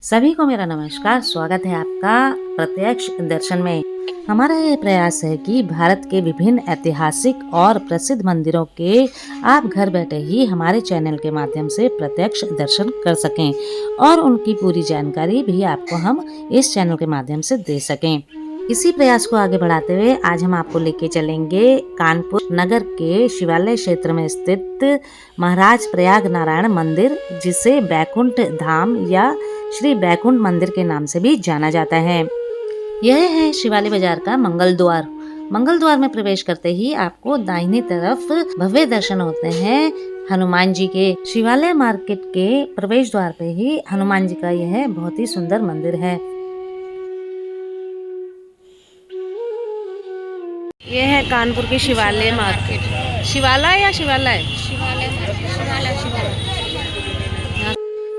सभी को मेरा नमस्कार। स्वागत है आपका प्रत्यक्ष दर्शन में। हमारा यह प्रयास है कि भारत के विभिन्न ऐतिहासिक और प्रसिद्ध मंदिरों के आप घर बैठे ही हमारे चैनल के माध्यम से प्रत्यक्ष दर्शन कर सकें और उनकी पूरी जानकारी भी आपको हम इस चैनल के माध्यम से दे सकें। इसी प्रयास को आगे बढ़ाते हुए आज हम आपको लेके चलेंगे कानपुर नगर के शिवालय क्षेत्र में स्थित महाराज प्रयाग नारायण मंदिर, जिसे बैकुंठ धाम या श्री बैकुंठ मंदिर के नाम से भी जाना जाता है। यह है शिवालय बाजार का मंगल द्वार। मंगल द्वार में प्रवेश करते ही आपको दाहिनी तरफ भव्य दर्शन होते हैं हनुमान जी के। शिवालय मार्केट के प्रवेश द्वार पे ही हनुमान जी का यह बहुत ही सुंदर मंदिर है। ये है कानपुर की शिवालय मार्केट। शिवालय या शिवालय?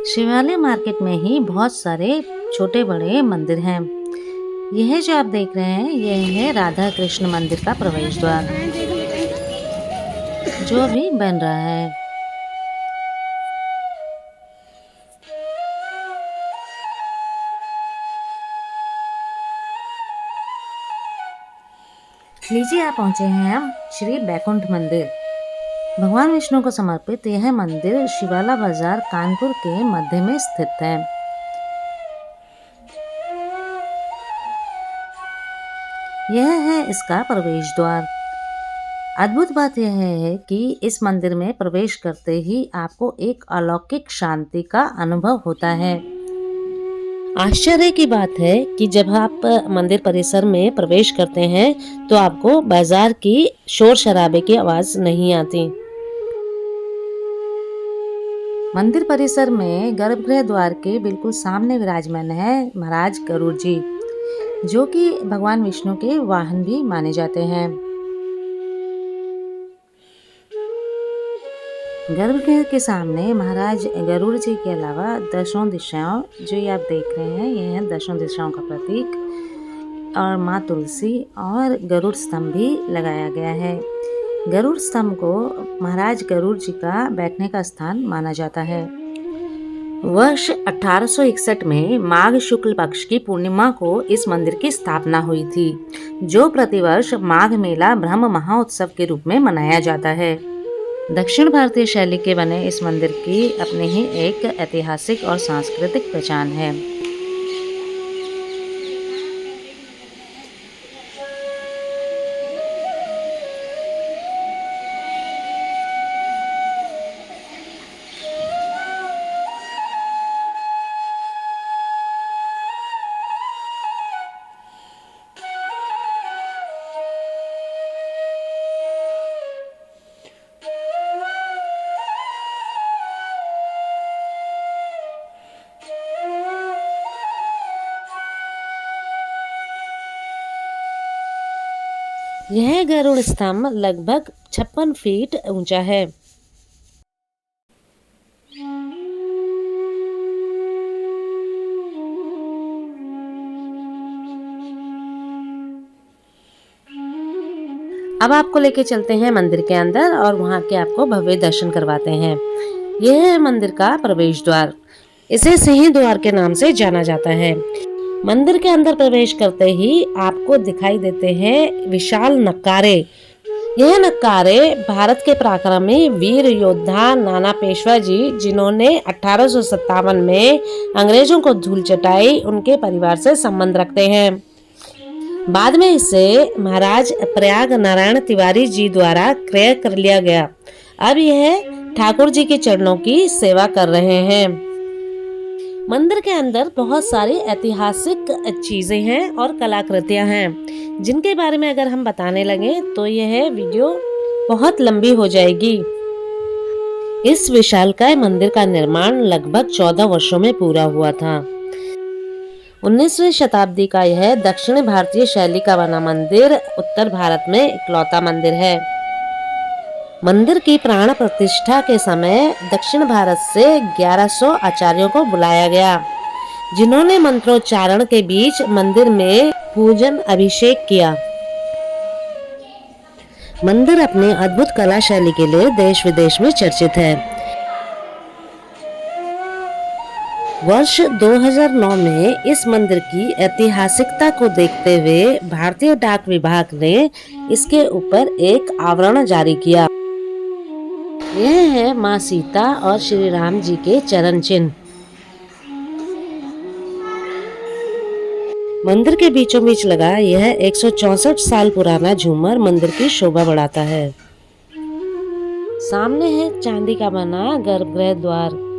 शिवालय मार्केट में ही बहुत सारे छोटे बड़े मंदिर हैं। यह जो आप देख रहे हैं यह है राधा कृष्ण मंदिर का प्रवेश द्वार जो अभी बन रहा है। लीजिए आप पहुंचे हैं हम श्री बैकुंठ मंदिर। भगवान विष्णु को समर्पित यह मंदिर शिवाला बाजार कानपुर के मध्य में स्थित है। यह है इसका प्रवेश द्वार। अद्भुत बात यह है कि इस मंदिर में प्रवेश करते ही आपको एक अलौकिक शांति का अनुभव होता है। आश्चर्य की बात है कि जब आप मंदिर परिसर में प्रवेश करते हैं तो आपको बाजार की शोर शराबे की आवाज नहीं आती। मंदिर परिसर में गर्भगृह द्वार के बिल्कुल सामने विराजमान है महाराज गरुड़ जी, जो कि भगवान विष्णु के वाहन भी माने जाते हैं। गर्भगृह के सामने महाराज गरुड़ जी के अलावा दशों दिशाओं, जो ये आप देख रहे हैं ये है दशों दिशाओं का प्रतीक, और माँ तुलसी और गरुड़ स्तंभ भी लगाया गया है। गरुड़ स्तंभ को महाराज गरुड़ जी का बैठने का स्थान माना जाता है। वर्ष 1861 में माघ शुक्ल पक्ष की पूर्णिमा को इस मंदिर की स्थापना हुई थी, जो प्रतिवर्ष माघ मेला ब्रह्म महाउत्सव के रूप में मनाया जाता है। दक्षिण भारतीय शैली के बने इस मंदिर की अपनी ही एक ऐतिहासिक और सांस्कृतिक पहचान है। यह गरुड़ स्तंभ लगभग 56 फीट ऊंचा है। अब आपको लेके चलते हैं मंदिर के अंदर और वहां के आपको भव्य दर्शन करवाते हैं। यह है मंदिर का प्रवेश द्वार। इसे सिंह द्वार के नाम से जाना जाता है। मंदिर के अंदर प्रवेश करते ही आपको दिखाई देते हैं विशाल नक्कारे। यह नक्कारे भारत के पराक्रमी वीर योद्धा नाना पेशवा जी, जिन्होंने 1857 में अंग्रेजों को धूल चटाई, उनके परिवार से संबंध रखते हैं। बाद में इसे महाराज प्रयाग नारायण तिवारी जी द्वारा क्रय कर लिया गया। अब यह ठाकुर जी के चरणों की सेवा कर रहे हैं। मंदिर के अंदर बहुत सारी ऐतिहासिक चीजें हैं और कलाकृतियां हैं, जिनके बारे में अगर हम बताने लगे तो यह वीडियो बहुत लंबी हो जाएगी। इस विशालकाय मंदिर का निर्माण लगभग 14 वर्षों में पूरा हुआ था। 19वीं शताब्दी का यह दक्षिण भारतीय शैली का बना मंदिर उत्तर भारत में इकलौता मंदिर है। मंदिर की प्राण प्रतिष्ठा के समय दक्षिण भारत से 1100 आचार्यों को बुलाया गया, जिन्होंने मंत्रोच्चारण के बीच मंदिर में पूजन अभिषेक किया। मंदिर अपने अद्भुत कला शैली के लिए देश विदेश में चर्चित है। वर्ष 2009 में इस मंदिर की ऐतिहासिकता को देखते हुए भारतीय डाक विभाग ने इसके ऊपर एक आवरण जारी किया। यह है माँ सीता और श्री राम जी के चरण चिन्ह। मंदिर के बीचों बीच लगा यह 164 साल पुराना झूमर मंदिर की शोभा बढ़ाता है। सामने है चांदी का बना गर्भगृह द्वार।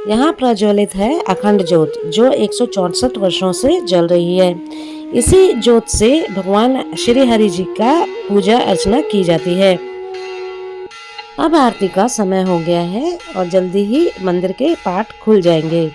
यहाँ प्रज्वलित है अखंड ज्योत जो 164 वर्षों से जल रही है। इसी ज्योत से भगवान श्री हरि जी का पूजा अर्चना की जाती है। अब आरती का समय हो गया है और जल्दी ही मंदिर के पाट खुल जाएंगे।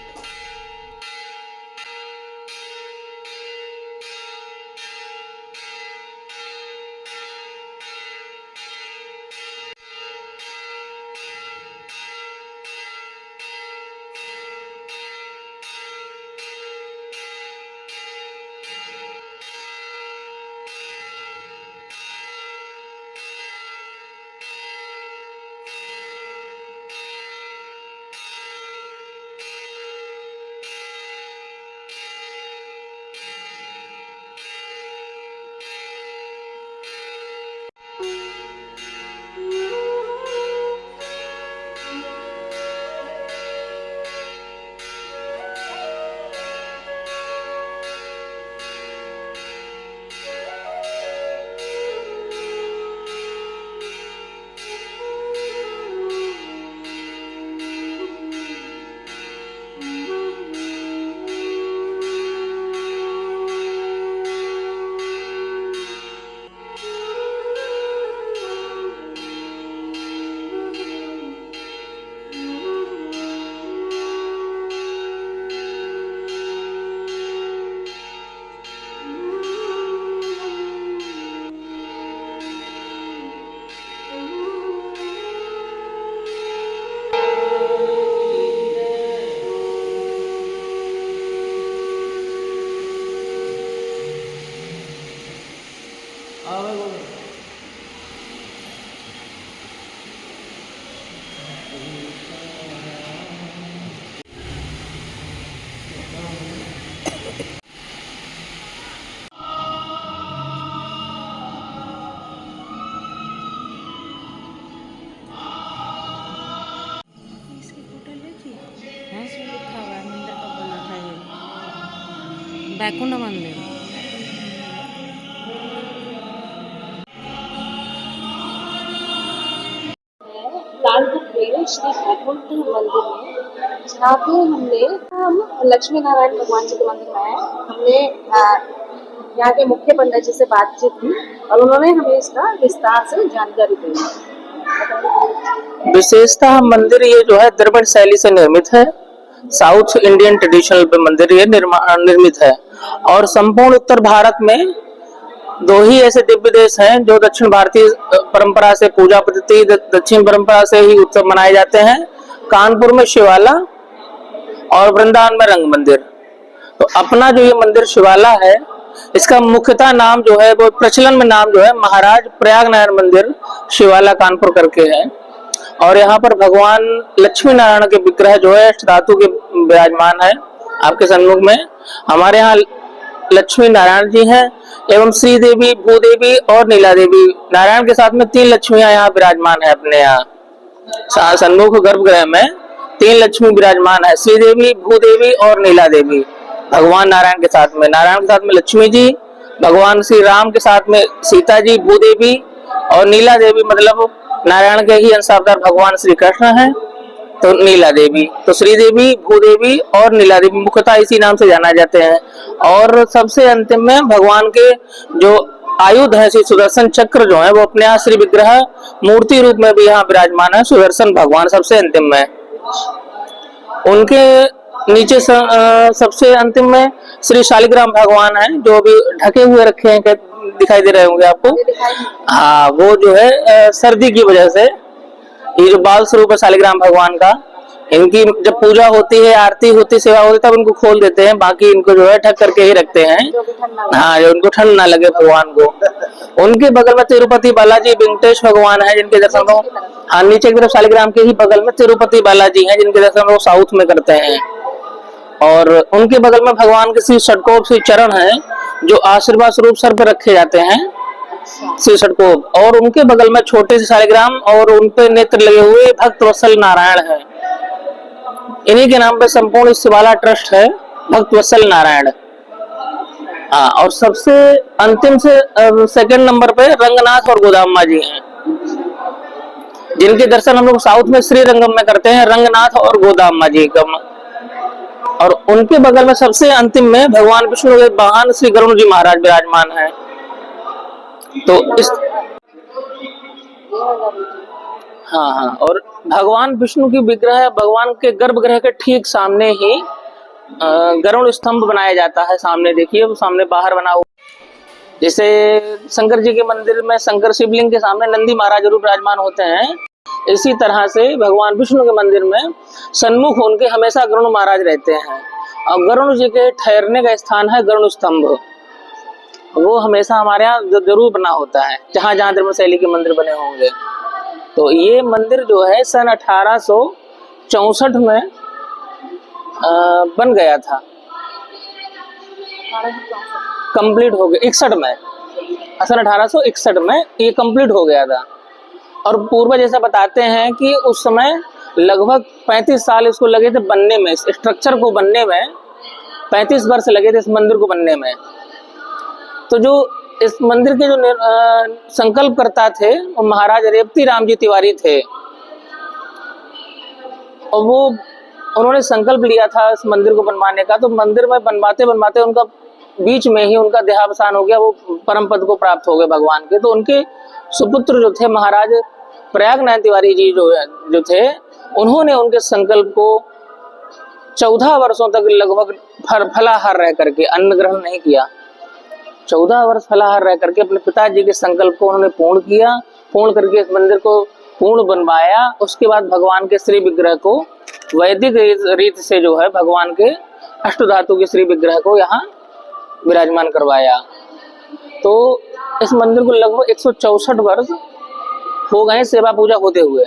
बैकुंठ मंदिर। कानपुर में श्री बैकुंठ मंदिर में जहाँ पे हम लक्ष्मी नारायण भगवान जी के मंदिर में आए। हमने यहाँ के मुख्य पंडित जी से बातचीत की और उन्होंने हमें इसका विस्तार से जानकारी दी। विशेषतः मंदिर ये जो है द्रविड़ शैली से निर्मित है। साउथ इंडियन ट्रेडिशनल पे मंदिर ये निर्मित है और संपूर्ण उत्तर भारत में दो ही ऐसे दिव्य देश हैं जो दक्षिण भारतीय परंपरा से पूजा पद्धति दक्षिण परंपरा से ही उत्सव मनाए जाते हैं। कानपुर में शिवाला और वृंदावन में रंग मंदिर। तो अपना जो ये मंदिर शिवाला है इसका मुख्यतः नाम जो है वो प्रचलन में नाम जो है महाराज प्रयाग नारायण मंदिर शिवाला कानपुर करके है। और यहाँ पर भगवान लक्ष्मी नारायण के विग्रह जो है धातु के विराजमान है। आपके सन्मुख में हमारे यहाँ लक्ष्मी नारायण जी हैं एवं श्री देवी, भूदेवी और नीला देवी। नारायण के साथ में 3 लक्ष्मियां यहाँ विराजमान है। अपने यहाँ सन्मुख गर्भगृह में 3 लक्ष्मी विराजमान है, श्री देवी, भूदेवी और नीला देवी। भगवान नारायण के साथ में लक्ष्मी जी, भगवान श्री राम के साथ में सीता जी, भूदेवी और नीला देवी मतलब नारायण के ही अंशावतार भगवान श्री कृष्ण हैं। तो नीला देवी, तो श्री देवी, भूदेवी और नीला देवी मुख्यतः इसी नाम से जाना जाते हैं। और सबसे अंतिम में भगवान के जो आयुध है श्री सुदर्शन चक्र जो है वो अपने यहाँ श्री विग्रह मूर्ति रूप में भी यहाँ विराजमान है। सुदर्शन भगवान सबसे अंतिम में, उनके नीचे सबसे अंतिम में श्री शालिग्राम भगवान है जो अभी ढके हुए रखे हैं, दिखाई दे रहे होंगे आपको। हाँ, वो जो है सर्दी की वजह से ये जो बाल स्वरूप है शालिग्राम भगवान का इनकी जब पूजा होती है, आरती होती, सेवा होती, तब इनको खोल देते हैं, बाकी इनको जो है ढक करके ही रखते हैं। हाँ, जो उनको ठंड ना लगे भगवान को। उनके बगल में तिरुपति बालाजी वेंकटेश भगवान है, जिनके दर्शन को, हाँ, नीचे की तरफ शालिग्राम के ही बगल में तिरुपति बालाजी हैं, जिनके दर्शन वो साउथ में करते हैं। और उनके बगल में भगवान के श्री षटकोप श्री चरण है, जो आशीर्वाद स्वरूप सर पर रखे जाते हैं, श्री षटकोप। और उनके बगल में छोटे से शालिग्राम और उनपे नेत्र लगे हुए भक्त वत्सल नारायण है। इन्हीं के नाम पे संपूर्ण शिवाला ट्रस्ट है, भक्त वत्सल नारायण। हाँ, और सबसे अंतिम से सेकंड नंबर पे रंगनाथ और गोदामा जी हैं, जिनके दर्शन हम लोग साउथ में श्री रंगम में करते हैं, रंगनाथ और गोदामा जी का। और उनके बगल में सबसे अंतिम में भगवान विष्णु के वाहन श्री गरुड़ जी महाराज विराजमान है। तो इस हाँ, और भगवान विष्णु की विग्रह भगवान के गर्भगृह के ठीक सामने ही गरुड़ स्तंभ बनाया जाता है। सामने देखिए, वो सामने बाहर बना हुआ, जैसे शंकर जी के मंदिर में शंकर शिवलिंग के सामने नंदी महाराज रूप विराजमान होते हैं, इसी तरह से भगवान विष्णु के मंदिर में सन्मुख उनके हमेशा गरुड़ महाराज रहते हैं। और गरुड़ जी के ठहरने का स्थान है गरुड़ स्तंभ, वो हमेशा हमारे यहाँ जरूर बना होता है, जहाँ जहाँ धर्म शैली के मंदिर बने होंगे। तो ये मंदिर जो है सन 1864 में बन गया था, कंप्लीट हो गया 61 में, सन 1861 में ये कंप्लीट हो गया था। और पूर्वज ऐसा बताते हैं कि उस समय लगभग 35 साल इसको लगे थे बनने में, स्ट्रक्चर को बनने में 35 वर्ष लगे थे इस मंदिर को बनने में। तो जो इस मंदिर के जो संकल्प करता थे वो महाराज रेवती राम जी तिवारी थे, और वो उन्होंने संकल्प लिया था इस मंदिर को बनवाने का। तो मंदिर में बनवाते बनवाते उनका बीच में ही उनका देहावसान हो गया, वो परम पद को प्राप्त हो गए भगवान के। तो उनके सुपुत्र जो थे महाराज प्रयागनाथ तिवारी जी जो थे, उन्होंने उनके संकल्प को 14 वर्षों तक लगभग फलाहार रह करके, अन्न ग्रहण नहीं किया, 14 वर्ष फलाहार रह करके अपने पिताजी के संकल्प को उन्होंने पूर्ण किया। पूर्ण करके इस मंदिर को पूर्ण बनवाया। उसके बाद भगवान के श्री विग्रह को वैदिक रीत से जो है भगवान के अष्ट धातु के श्री विग्रह को यहाँ विराजमान करवाया। तो इस मंदिर को लगभग 164 वर्ष हो गए सेवा पूजा होते हुए।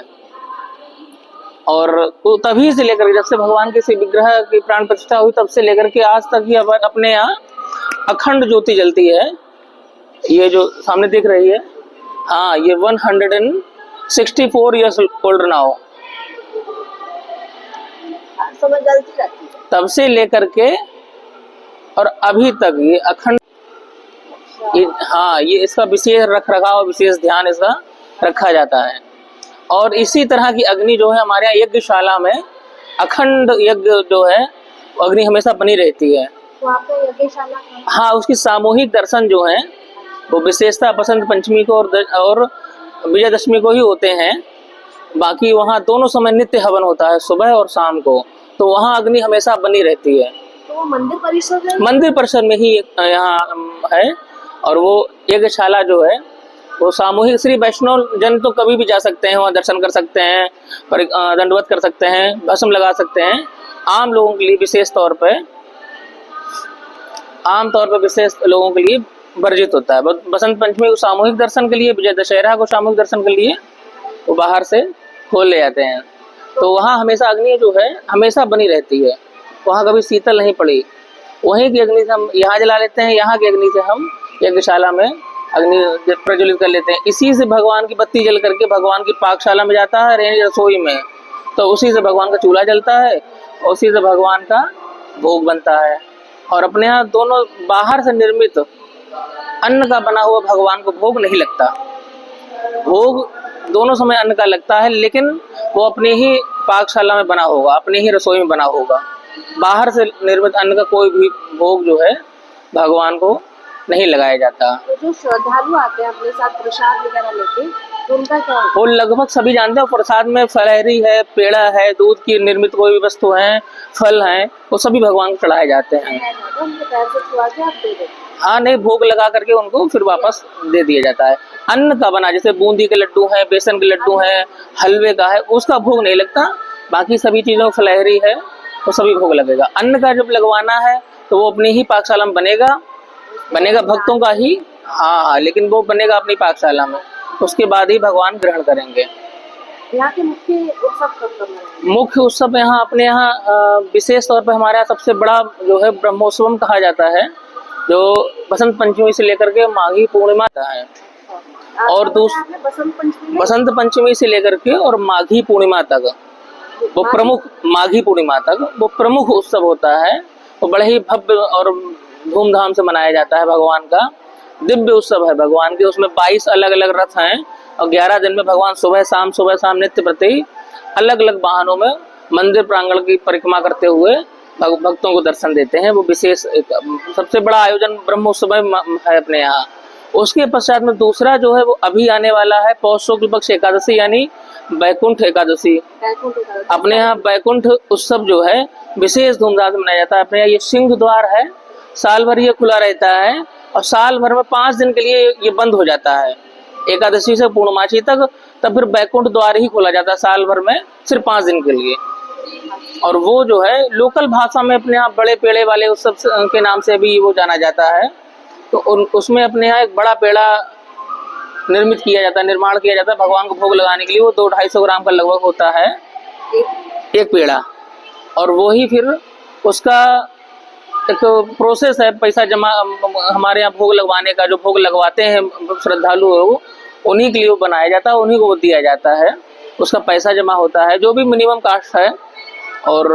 और तो तभी से लेकर जब से भगवान के श्री विग्रह की प्राण प्रतिष्ठा हुई, तब से लेकर के आज तक ही अपने यहाँ अखंड ज्योति जलती है। ये जो सामने दिख रही है, हाँ, ये 164 ईयर्स ओल्ड नाउ, जलती रहती है तब से लेकर के और अभी तक ये अखंड। हाँ, ये इसका विशेष रख रखाव, विशेष ध्यान इसका रखा जाता है। और इसी तरह की अग्नि जो है हमारे यहाँ यज्ञशाला में अखंड यज्ञ जो है अग्नि हमेशा बनी रहती है। तो आपका यज्ञशाला, हाँ, उसकी सामूहिक दर्शन जो है वो विशेषता बसंत पंचमी को और विजयदशमी को ही होते हैं। बाकी वहाँ दोनों समय नित्य हवन होता है, सुबह और शाम को। तो वहाँ अग्नि हमेशा बनी रहती है। तो वो मंदिर परिसर में ही यहाँ है। और वो यज्ञशाला जो है वो सामूहिक, श्री वैष्णव जन तो कभी भी जा सकते हैं, वहाँ दर्शन कर सकते हैं, दंडवत कर सकते हैं, भस्म लगा सकते हैं। आम लोगों के लिए विशेष तौर पर विशेष लोगों के लिए वर्जित होता है। बसंत पंचमी को सामूहिक दर्शन के लिए, विजय दशहरा को सामूहिक दर्शन के लिए वो बाहर से खोल ले जाते हैं। तो वहाँ हमेशा अग्नि जो है हमेशा बनी रहती है, वहाँ कभी शीतल नहीं पड़ी। वहीं की अग्नि से हम यहाँ जला लेते हैं, यहाँ की अग्नि से हम यज्ञशाला में अग्नि प्रज्वलित कर लेते हैं। इसी से भगवान की बत्ती जल करके भगवान की पाकशाला में जाता है, रसोई में, तो उसी से भगवान का चूल्हा जलता है, उसी से भगवान का भोग बनता है। और अपने यहाँ दोनों बाहर से निर्मित अन्न का बना हुआ भगवान को भोग नहीं लगता। भोग दोनों समय अन्न का लगता है, लेकिन वो अपने ही पाकशाला में बना होगा, अपने ही रसोई में बना होगा। बाहर से निर्मित अन्न का कोई भी भोग जो है भगवान को नहीं लगाया जाता। तो जो श्रद्धालु आते हैं अपने साथ प्रसाद वगैरह लेके, तो उनका क्या होता है? वो लगभग सभी जानते हैं। प्रसाद में फलहरी है, पेड़ा है, दूध की निर्मित कोई भी वस्तु है, फल है, वो सभी भगवान को चढ़ाए जाते हैं। उनके पैर से छुआ के आप दे देते? हाँ, नहीं, भोग लगा करके उनको फिर वापस दे दिया जाता है। अन्न का बना, जैसे बूंदी के लड्डू हैं, बेसन के लड्डू हैं, हलवे का है, उसका भोग नहीं लगता। बाकी सभी चीज़ों फलहरी है तो सभी भोग लगेगा। अन्न का जब लगवाना है तो वो अपनी ही पाकशाला में बनेगा भक्तों का ही। हाँ, लेकिन वो बनेगा अपनी पाकशाला में, उसके बाद ही भगवान ग्रहण करेंगे। यहाँ के मुख्य उत्सव कब है? मुख्य उत्सव यहाँ अपने यहाँ विशेष तौर पर हमारे यहाँ सबसे बड़ा जो है ब्रह्मोत्सवम कहा जाता है, जो बसंत पंचमी से लेकर के माघी पूर्णिमा तक है। और बसंत पंचमी से लेकर के और माघी पूर्णिमा तक वो प्रमुख, माघी पूर्णिमा तक वो प्रमुख उत्सव होता है। वो बड़े ही भव्य और धूमधाम से मनाया जाता है। भगवान का दिव्य उत्सव है भगवान के। उसमें 22 अलग अलग रथ हैं और 11 दिन में भगवान सुबह शाम नित्य प्रति अलग अलग वाहनों में मंदिर प्रांगण की परिक्रमा करते हुए भक्तों को दर्शन देते हैं। वो विशेष सबसे बड़ा आयोजन ब्रह्मोत्सव है अपने यहाँ। उसके पश्चात में दूसरा जो है वो अभी आने वाला है पौष शुक्ल पक्ष एकादशी, यानी बैकुंठ एकादशी। अपने यहाँ बैकुंठ उत्सव जो है विशेष धूमधाम से मनाया जाता है। अपने यहाँ ये सिंह द्वार है, साल भर ये खुला रहता है और साल भर में 5 दिन के लिए ये बंद हो जाता है, एकादशी से पूर्णमासी तक। तब फिर बैकुंठ द्वार ही खोला जाता है साल भर में, सिर्फ 5 दिन के लिए। और वो जो है लोकल भाषा में अपने यहाँ बड़े पेड़े वाले उत्सव के नाम से भी वो जाना जाता है। तो उसमें अपने यहाँ एक बड़ा पेड़ा निर्माण किया जाता है भगवान को भोग लगाने के लिए। वो 200-250 ग्राम का लगभग होता है एक पेड़ा। और वो ही फिर उसका एक प्रोसेस है, पैसा जमा हमारे यहाँ भोग लगवाने का, जो भोग लगवाते हैं श्रद्धालु हो उन्हीं के लिए वो बनाया जाता है, उन्हीं को वो दिया जाता है। उसका पैसा जमा होता है जो भी मिनिमम कास्ट है, और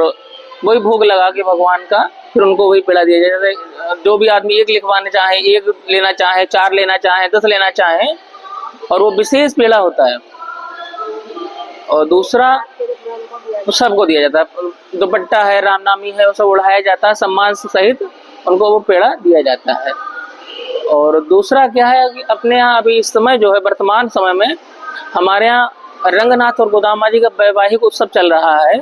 वही भोग लगा के भगवान का फिर उनको वही पेड़ा दिया जाता है। जो भी आदमी एक लिखवाने चाहे, एक लेना चाहे, 4 लेना चाहे, 10 लेना चाहे, और वो विशेष पेड़ा होता है। और दूसरा सबको दिया जाता है। दुपट्टा है, रामनामी है, वो सब उड़ाया जाता है सम्मान सहित, उनको वो पेड़ा दिया जाता है। और दूसरा क्या है कि अपने यहाँ अभी इस समय जो है वर्तमान समय में हमारे यहाँ रंगनाथ और गोदामा जी का वैवाहिक उत्सव चल रहा है।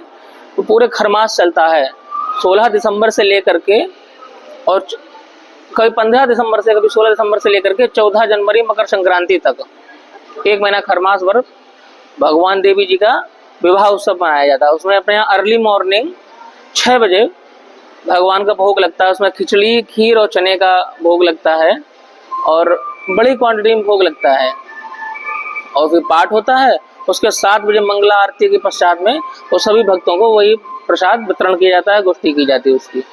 तो पूरे खरमास चलता है 16 दिसंबर से लेकर के, और कभी 15 दिसंबर से, कभी 16 दिसंबर से लेकर के 14 जनवरी मकर संक्रांति तक 1 महीना खरमास भर भगवान देवी जी का विवाह उत्सव मनाया जाता है। उसमें अपने यहाँ अर्ली मॉर्निंग 6 बजे भगवान का भोग लगता है। उसमें खिचड़ी, खीर और चने का भोग लगता है और बड़ी क्वांटिटी में भोग लगता है। और फिर पाठ होता है। उसके 7 बजे मंगला आरती के पश्चात में वो सभी भक्तों को वही प्रसाद वितरण किया जाता है, गोष्ठी की जाती है उसकी।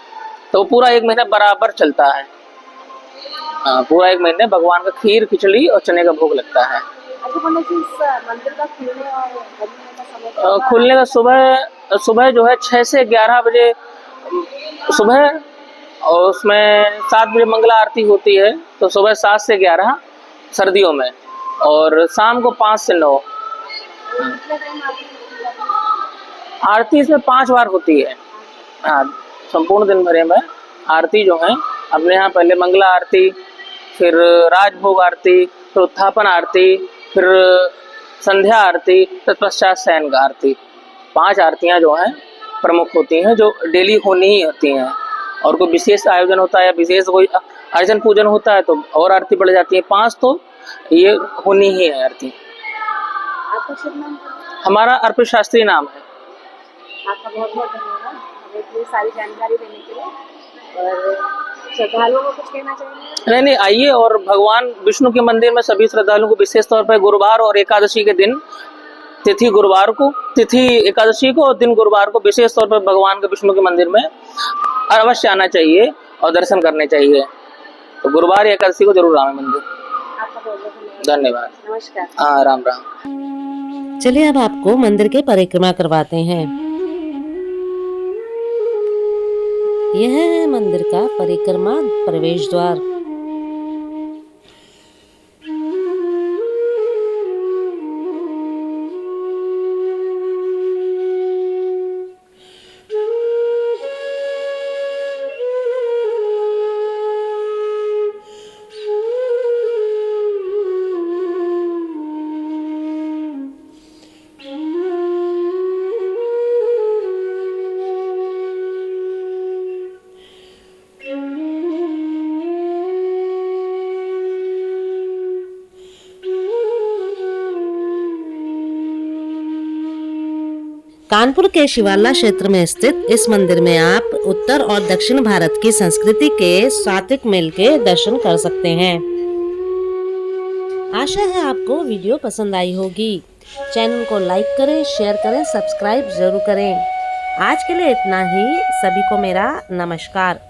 तो पूरा 1 महीना बराबर चलता है। पूरा 1 महीने भगवान का खीर, खिचड़ी और चने का भोग लगता है। मंदिर का खुलने का सुबह जो है 6 से 11 बजे सुबह, और उसमें 7 बजे मंगला आरती होती है। तो सुबह 7 से 11 सर्दियों में, और शाम को 5 से 9। आरती इसमें 5 बार होती है। हाँ, संपूर्ण दिन भरे में आरती जो है अपने यहाँ पहले मंगला आरती, फिर राजभोग आरती, फिर उत्थापन आरती, फिर संध्या आरती, तत्पश्चात शयन का आरती। 5 आरतियाँ जो हैं प्रमुख होती हैं, जो डेली होनी ही होती हैं। और कोई विशेष आयोजन होता है या विशेष कोई अर्चन पूजन होता है तो और आरती बढ़ जाती है। 5 तो ये होनी ही है आरती। आपका शुभ नाम? हमारा अर्पित शास्त्री नाम है। आपका बहुत बहुत धन्यवाद हमें इतनी सारी जानकारी देने के लिए। और श्रद्धालुओं को कुछ कहना चाहिए? नहीं, आइए। और भगवान विष्णु के मंदिर में सभी श्रद्धालुओं को विशेष तौर पर गुरुवार और एकादशी के दिन, तिथि एकादशी को और दिन गुरुवार को विशेष तौर पर भगवान के विष्णु के मंदिर में अवश्य आना चाहिए और दर्शन करने चाहिए। तो गुरुवार एकादशी को जरूर आवे मंदिर। आपका बहुत बहुत धन्यवाद। नमस्कार। हाँ, राम राम। चलिए अब आपको मंदिर के परिक्रमा करवाते हैं। यह है मंदिर का परिक्रमा प्रवेश द्वार। कानपुर के शिवाला क्षेत्र में स्थित इस मंदिर में आप उत्तर और दक्षिण भारत की संस्कृति के सात्विक मेल के दर्शन कर सकते हैं। आशा है आपको वीडियो पसंद आई होगी। चैनल को लाइक करें, शेयर करें, सब्सक्राइब जरूर करें। आज के लिए इतना ही। सभी को मेरा नमस्कार।